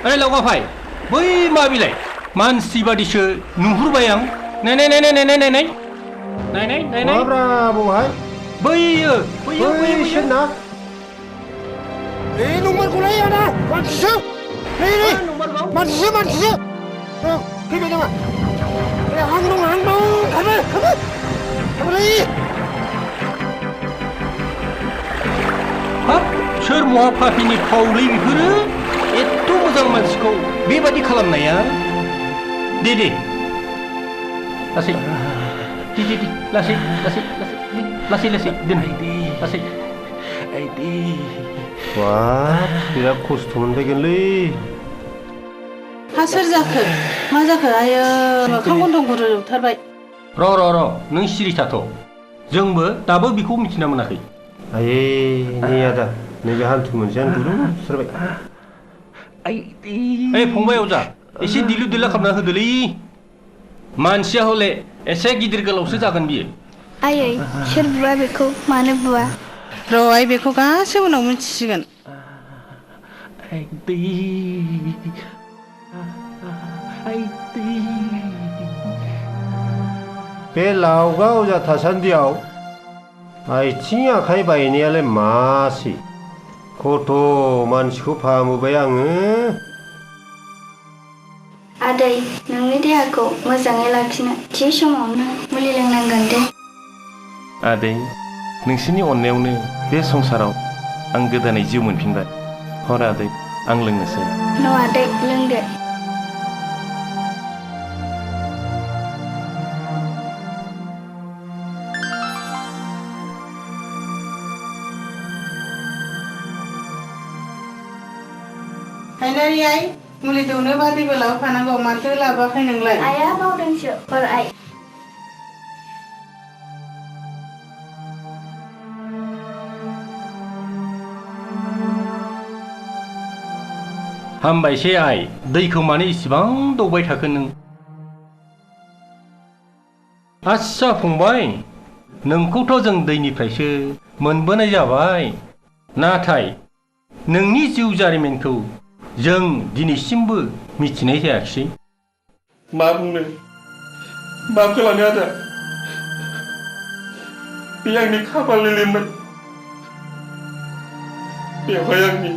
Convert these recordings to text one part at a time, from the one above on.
अरे लावगाफाय बै मा बिलाइ मानसि बादिसो नुहुरबाय आं नाय नाय नाय नाय नाय नाय नाय नाय नाय नाय नाय माब्रा बहाय बैयो बैयो बैयो ना नंमारगौलाय आदा मानसिसो नै मानसिसो फैबाय नामा हां दं खारबाय हाब सोर महा फाफिनि फावलै बेफोरो एथ' मोजां मानसिखौ बेबादि खालामनाया दे लासै लासै लासै लासै लासै दोनहाय दे लासै आइदि बिराद खस्थ' मोनफैगोनलै हा सोर जाखो मा जाखो आयो मोखां गन्थं गुरुजोबथारबाय र' नों सिरि थाथ' जोंबो दाबो बेखौ मिथिना मोनाखै आये नै आदा नैबे हान्थु मोनसेयानो गुरुबथारबाय ओइ फंबाय अजा एसे दिलु दिला खालामना होदोलै मानसिया हले एसे गिदिर गोलावसो जागोन बियो आयै सोर बुआ बेखौ मानो बुआ र' आइ बेखौ गासै उनाव मिथिसिगोन बे लावगा अजा थासान्दियाव आथिं आखाइ बायनायालाय मासि खथ' मानसिखौ फाहामबोबाय आङो आदै नोंनि देहाखौ मोजाङै लाखिनो थि समावनो मुलि लोंनांगोन दे आदै नोंसोरनि अननायावनो बे संसाराव आं गोदानै जिउ मोनफिनबाय हर आदै आं लोंनोसै न' आदै लोंदो हायनारि आइ मुलि दौनो बादैबो लाबोफानांगौ माथो लाबोआखै नोंलाय आइया बावदोंसो हर आइ हामबायसै आइ दैखौ मानो इसिबां दौबाय थाखो नों आस्सा फंबाय नोंखौथ' जों दैनिफ्रायसो मोनबोनाय जाबाय नाथाय नोंनि जिउ जारिमिनखौ जों दिनैसिमबो मिथिनाय जायाखिसै मा बुंनो मा खालामनो आदा बे आंनि खाफालनि लिरनाय बेवहाय आंनि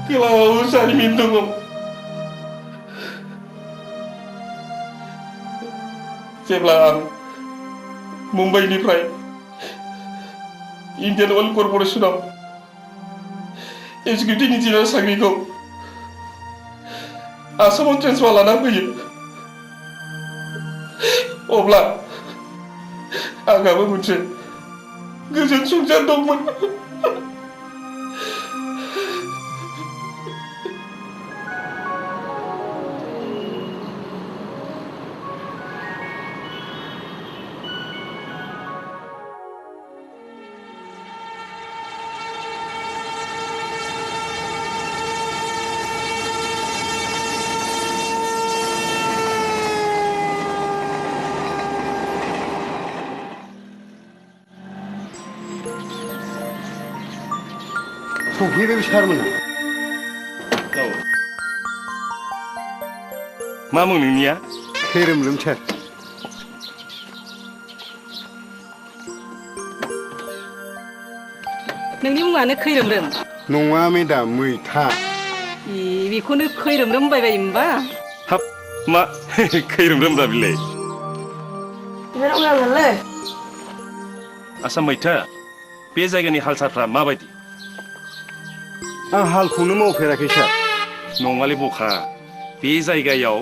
गोलाव जारिमिन दङ जेब्ला आं मुम्बाइनिफ्राय इन्डियान अइल कर्परेसनाव एक्जिकिउटिभ इन्जिनियार साख्रिखौ आसामाव ट्रेन्सफार लाना फैयो अब्ला आंहाबो मोनसे गोजोन संसार दंमोन सफैबाय सारमोना मा मुं नोंनिया खैरोमलोम सार नोंनि मुङानो खैरोमरोम नङा मेदाम मैथा बेखौनो खैरोमरोम होनबाय बायो होमबा हाब मा खैरोमरोम दा बिलाय आसा मैथा बे जायगानि हाल सालफ्रा माबायदि आं हालखौनो मावफेराखै सार नङालै बखा बे जायगायाव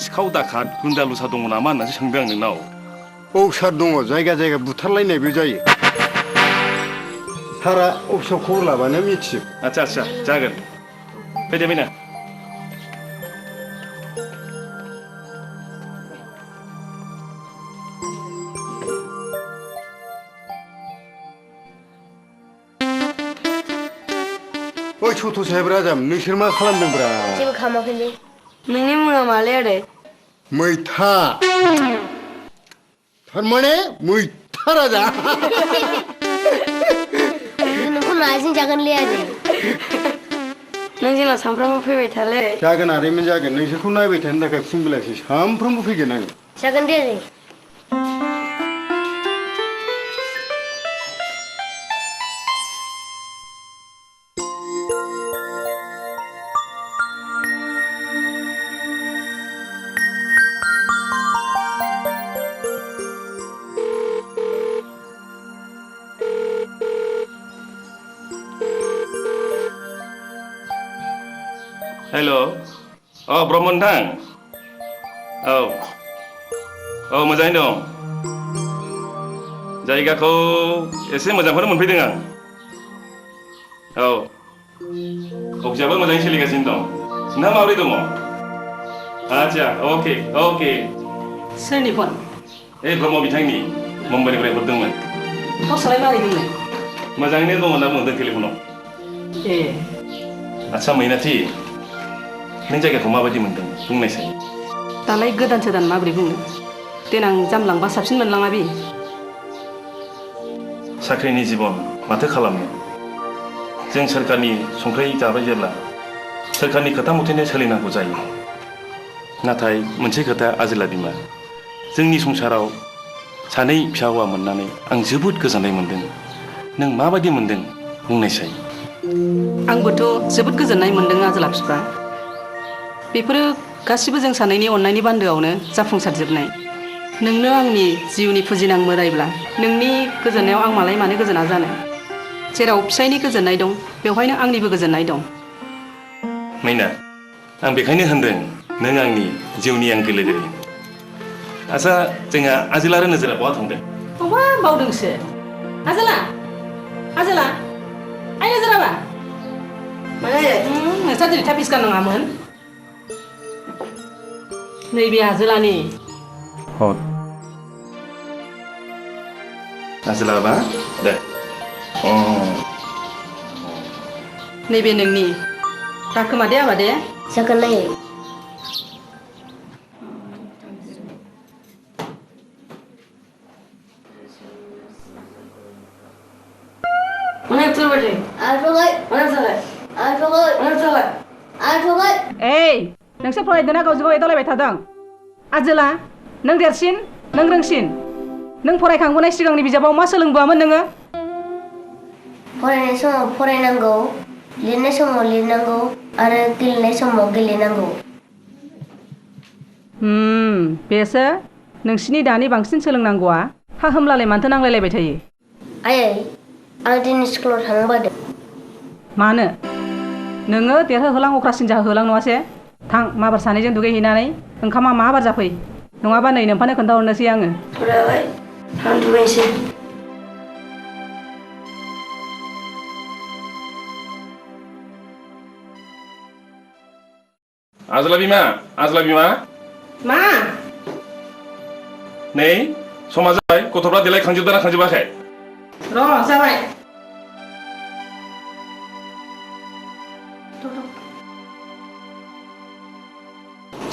सिखाव दाखाद गुन्दा लुसा दङ नामा होननासो सोंदों आं नोंनाव औ सार दङ जायगा जायगा बुथारलायनायबो जायो सारा अफिसाव खबर लाबानो मिथियो आच्छा जागोन फैदो फैना ओइ सथ' साहेब राजाम नोंसोर मा खालामदोंब्रा जेबो खालामाखैलै नोंनि मुङा मालै आदै मैथा थारमाने मैथा राजा नोंखौ माजों जागोनलै आदै नों जोंनाव सानफ्रामबो फैबाय थालै जागोन आरैमोन जागोन नोंसोरखौ नायबाय थानो थाखाय फुं बेलासि सानफ्रोमबो फैगोन आङो जागोन दे आदै हेल' ब्रह्म नोंथां औ मोजाङै दं जायगाखौ एसे मोजांखौनो मोनफैदों आं औ अफिसाबो मोजाङै सोलिगासिनो दं नोंहा माबोरै दङ आच्छा अके सोरनि फन ब्रह्म बिथांनि मुम्बाइनिफ्राय हरदोंमोन फार्स्टआलाय मारै दंलाय मोजाङैनो दङ होनना बुंदों टेलिफनाव ए आच्छा मैनाथि नों जायगाखौ माबायदि मोनदों बुंनायसाय दालाय गोदान माबोरै बुंनो देनां जामलांबा साबसिन मोनलाङा बे साख्रिनि जीबन माथो खालामनो जों सोरखारनि संख्रि जाबाय जेब्ला सोरखारनि खोथा मथेनो सोलिनांगौ जायो नाथाय मोनसे खोथा आजोला बिमा जोंनि संसाराव सानै फिसा हौवा मोननानै आं जोबोद गोजोननाय मोनदों नों माबायदि मोनदों बुंनायसाय आंबोथ' जोबोद गोजोननाय मोनदों आजोला बिफा बेफोरो गासिबो जों सानैनि अननायनि बान्दोआवनो जाफुंसारजोबनाय नोंनो आंनि जिउनि फुजिनां मोदायब्ला नोंनि गोजोननायाव आं मालाय मानो गोजोना जानो जेराव फिसायनि गोजोननाय दं बेवहायनो आंनिबो गोजोननाय दं मैना आं बेखायनो होनदों नों आंनि जिउनि आंगो लोगो आच्छा जोंहा आजोला आरो नोजोरा बहा थांदों अबा बावदोंसो आजोला आइ नोजोराबा नोंस्रा दिनै थाफिस गाननाङामोन नैबे आजोलानि आजोलाबा दे नैबे नोंनि दाखोमा दे आबा दे जागोन नै नोंसोर फरायदोंना गावजों गाव एदावलायबाय थादों आजोला नों देरसिन नों रोंसिन नों फरायखांबोनाय सिगांनि बिजाबाव मा सोलोंबोआमोन नोङो फरायनाय समाव फरायनांगौ लिरनाय समाव लिरनांगौ आरो गेलेनाय समाव गेलेनांगौ बेसो नोंसिनि दानि बांसिन सोलोंनांगौआ हा होमलालाय मानथो नांलायलायबाय थायो आयै आं दिनै स्कुलाव थांनो बादों मानो नोङो देरहोहोलां अख्रासिन जाहोहोलां नङासे थां माबार सानैजों दुगैहैनानै ओंखामा माबार जाफै नङाबा नै नोम्फानो खोन्थाहरनोसै आङो आं दुगैनोसै आजोला बिमा मा नै समा जाबाय गथ'फ्रा देलाय खांजोबदोंना खांजोबाखै र' जाबाय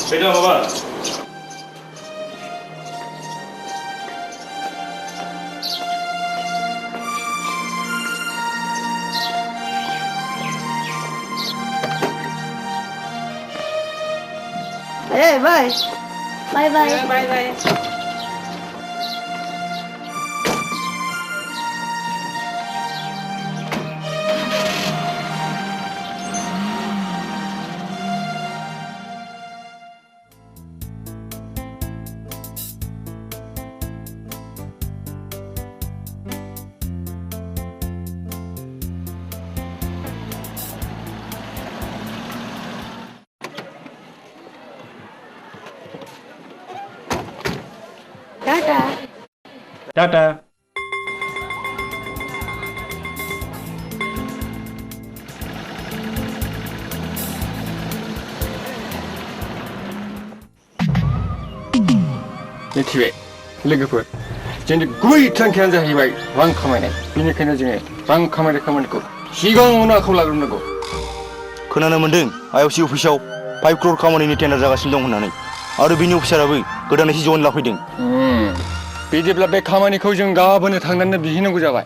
फैदो माबा बाय बाय टाटा मिथिबाय लोगोफोर जोंनि गुबै थांखियानो जाहैबाय रां खामायनाय बेनिखायनो जोङो रां खामायनाय खामानिखौ सिगाङावनो आखायाव लाग्रोनांगौ खोनानो मोन्दों आइअसि अफिसाव 5 क्र'र खामानिनि टेन्डार जागासिनो दं होननानै आरो बिनि अफिसाराबो गोदानै जइन लाफैदों बिदिब्ला बे खामानिखौ जों गाबोननो थांनानै बिहैनांगौ जाबाय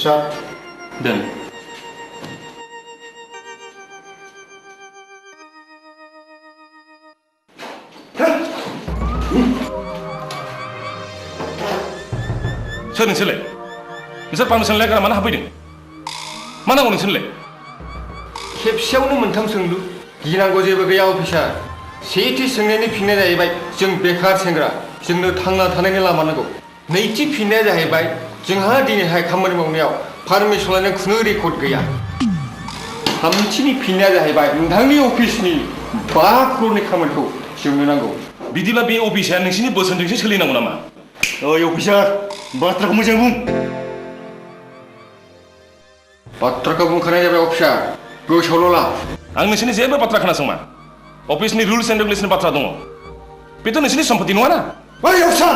सार दोन सोर नोंसोरलाय नोंसोर पारमिसन लायग्रा मानो हाबफैदों मा नांगौ नोंसोरलाय खेबसेयावनो मोनथाम सोंलु गिनांगौ जेबो गैया अफिसार सेथि सोंनायनि फिननाया जाहैबाय जों बेकार सेंग्रा जोंनो थांना थानायनि लामा नांगौ नैथि फिननाया जाहैबाय जोंहा दिनैहाय खामानि मावनायाव पारमिसन लानाय खुनु रेकर्ड गैया थामथिनि फिननाया जाहैबाय नोंथांनि अफिसनि 5 crore खामानिखौ जोंनो नांगौ बिदिब्ला बे अफिसा नोंसिनि बोसोनजोंसो सोलिनांगौ नामा ओइ अफिसार बाथ्राखौ मोजां बुं बाथ्राखौ बुंखानाय जाबाय अफिसार गोसोआवल' ला आं नोंसिनि जेबो बाथ्रा खोनासङा अफिसनि रुल्स एन्ड रेगुलेसन बाथ्रा दङ बेथ' नोंसिनि सम्पति नङाना ओइ अफिसार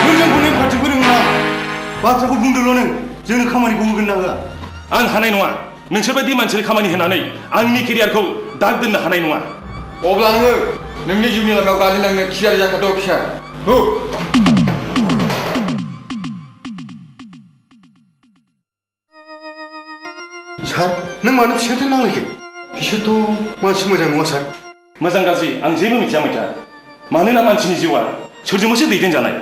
नों बुंनाय खाथिखौ रोङा बाथ्राखौ बुंदोल' नों जोंनो खामानिखौ होगोन ना होआ आं हानाय नङा नोंसोरबायदि मानसिनि खामानि होनानै आंनि केरियारखौ दाग दोननो हानाय नङा अब्ला नोङो नोंनि जिउनि लामायाव गालिलांनो थियारि जाखादो अफिसार हो सार नों मानो बिसोरजों नांलायखो बिसोरथ' मानसि मोजां नङा सार मोजां गाज्रि आं जेबो मिथिया मैथा मानोना मानसिनि जिउआ सोरजोंबासो दैदेनजानाय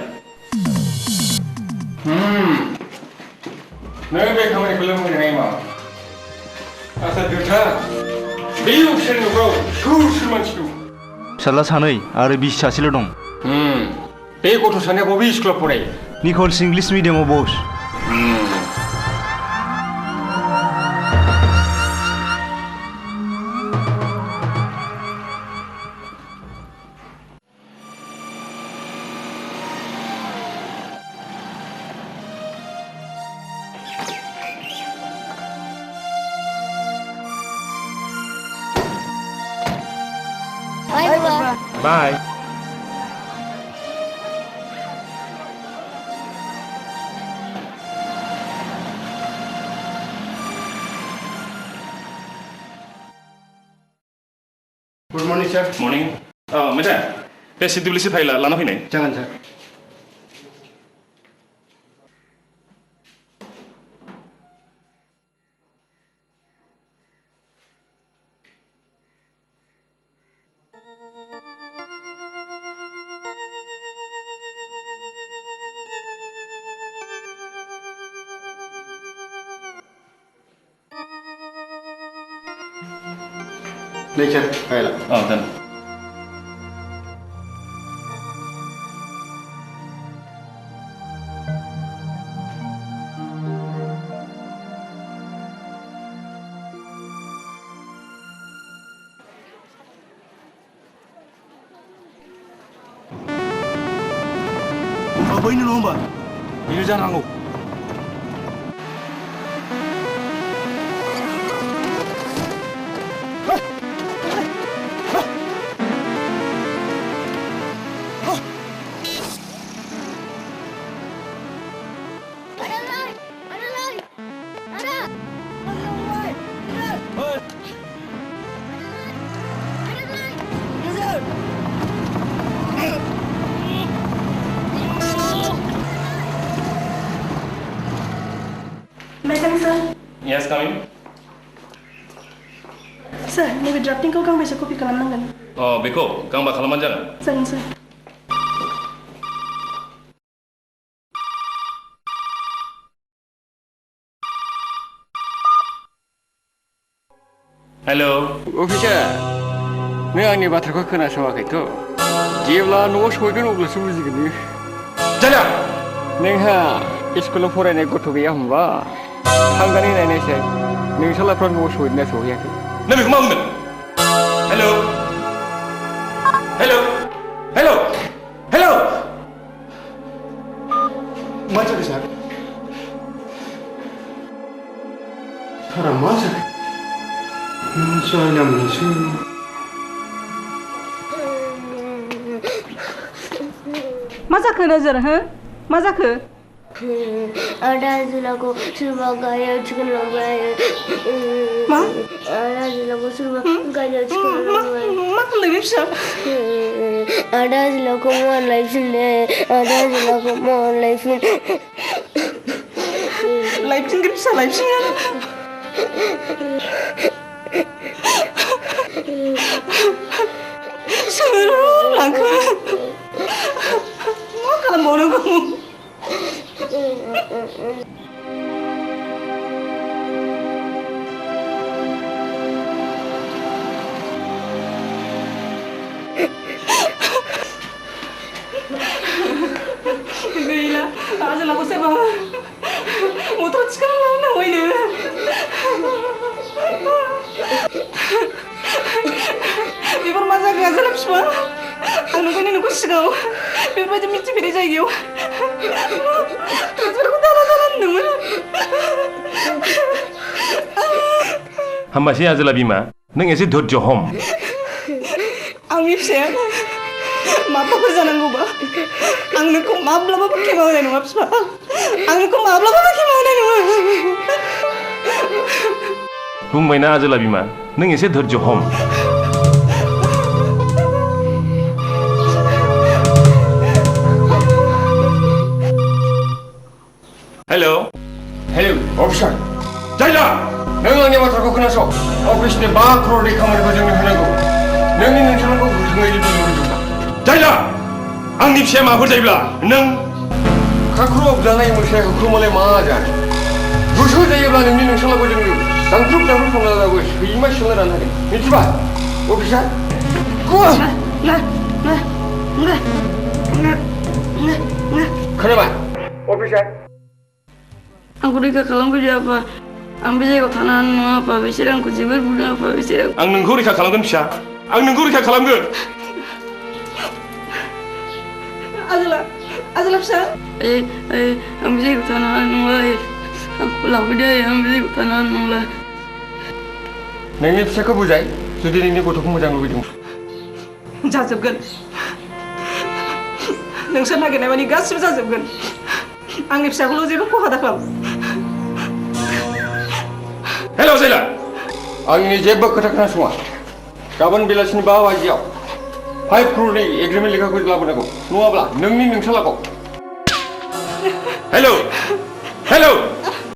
नों बे खामानिखौ लोंहोनो हायो मा आसा दोथा बे अफिसनि न'खराव सोर सोर मानसि दं फिसाज्ला सानै आरो बिसि सासेल' दं बे गथ' सानैया बबे स्कुलाव फरायो निकल्स इंलिश मिडियामाव बस बाय गुड मर्निं सार मर्निं मैथा बे सिडिउलिसि फाइला लाना फैनाय जागोन सार लेक्सार फाइला दोन बैनो नङा होमबा बेनो जानांगौ Yes, coming. Sir, nebe drafting ko kang bisa copy खालामनांगोन. बेखौ गांबा खालामबानो जागोन. जागोन sir. हेलो अफिसार नों आंनि बाथ्राखौ खोनासङाखैथ' जेब्ला न'आव सहैगोन अब्लासो बुजिगोन नों जाया नोंहा स्कुलाव फरायनाय गथ' गैया होनबा थांनानै नायनायसै नोंसालाफ्रा न'आव सहैदोंना सहैयाखै नों बेखौ मा बुंदों हेलो हेलो हेलो हेलो मा जाखो सार सारा मा जाखो जायना मोनसे मा जाखो नोजोर हो मा जाखो आदा जुलाखौ सोरबा गारियाव थिखोलांबाय मा आदा जुलाखौ सोरबा गारियाव थिखोलांबाय मा खालामदों बे फिसा आदा जुलाखौ मान लायफिन लायफिनगोन फिसा लायफिनगोन सोर लांखो मा खालामबावनांगौ गैला आजोलाखौ सोरबा मटर थिखांना लांनांगौनो बेफोर मा जाखो आजोला बिफा आं नोंखौ सिगाङाव बेफोरबायदि मिथिफेरै जायगायाव बेफोरखौ दाला होनदोंमोन हामबायसै आजोला बिमा नों एसे धैर्य हम आंनि फिसाया माबाफोर जानांगौबा आं नोंखौ माब्लाबाबो खेमा होनाय नङा बिफा आं नोंखौ माब्लाबाबो खेमा होनाय नङा बुंबायना आजोला बिमा नों एसे धैर्य हम हेलो हेलो अफिसार जायला नों आंनि बाथ्राखौ खोनासं अफिसनि 5 crore खामानिखौ जोंनो होनांगौ नोंनि नोंथांखौ गोख्रोङै लुबैदोंबा जायला आंनि फिसाया माबाफोर जायोब्ला नों खाख्रुब जानाय मोसाया होख्रुमालाय मा जानो गोसो जायोब्ला नोंनि नोंथांखौ जोङो दांख्रुब संना जागौ सैमा सिंना राननो हागोन मिथिबाय अफिसार खोनाबाय अफिसार आंखौ रैखा खालामफैदो आफा आं बे जायगायाव थानो हानाय नङा आफा बिसोर आंखौ जोबोर बुदों आफा बिसोर आं नोंखौ रैखा खालामगोन फिसा आं नोंखौ रैखा खालामगोन आजोला फिसा आं बे जायगायाव थानो हानाय नंला आंखौ लाबोदो आं बे जायगायाव थानो हानाय नंला नोंनि फिसाखौ बुजाय जुदि नोंनि गथ'खौ मोजां लुबैदों जाजोबगोन नोंसोर नागिरनाय मानि गासिबो जाजोबगोन आंनि फिसाखौल' जेबो खहा दाखालाम हेल' जायला आंनि जेबो खोथा खोनासङा गाबोन बेलासिनि 5 बाजियाव 5 crore एग्रिमेन्ट लेखाखौ लाबोनांगौ नङाब्ला नोंनि नोंसालाखौ हेल'